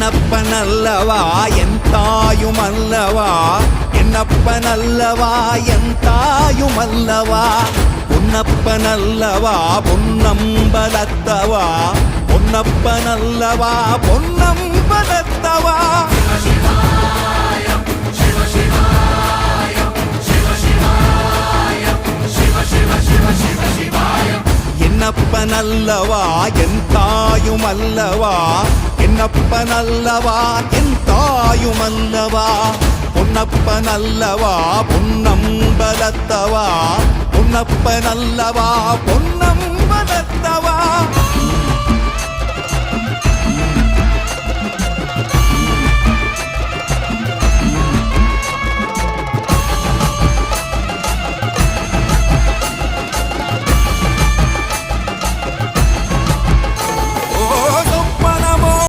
என்னப்பனல்லவா என் தாயுமல்லவா என்னப்பனல்லவா என் தாயுமல்லவா பொன்னப்பனல்லவா பொன்னம்பலத்தவா பொன்னப்பனல்லவா பொன்னம்பலத்தவா என்னப்பனல்லவா என் தாயுமல்லவா என்னப்பனல்லவா என் தாயுமல்லவா பொன்னப்பனல்லவா பொன்னம்பலத்தவா பொன்னப்பனல்லவா பொன்னம்பலத்தவா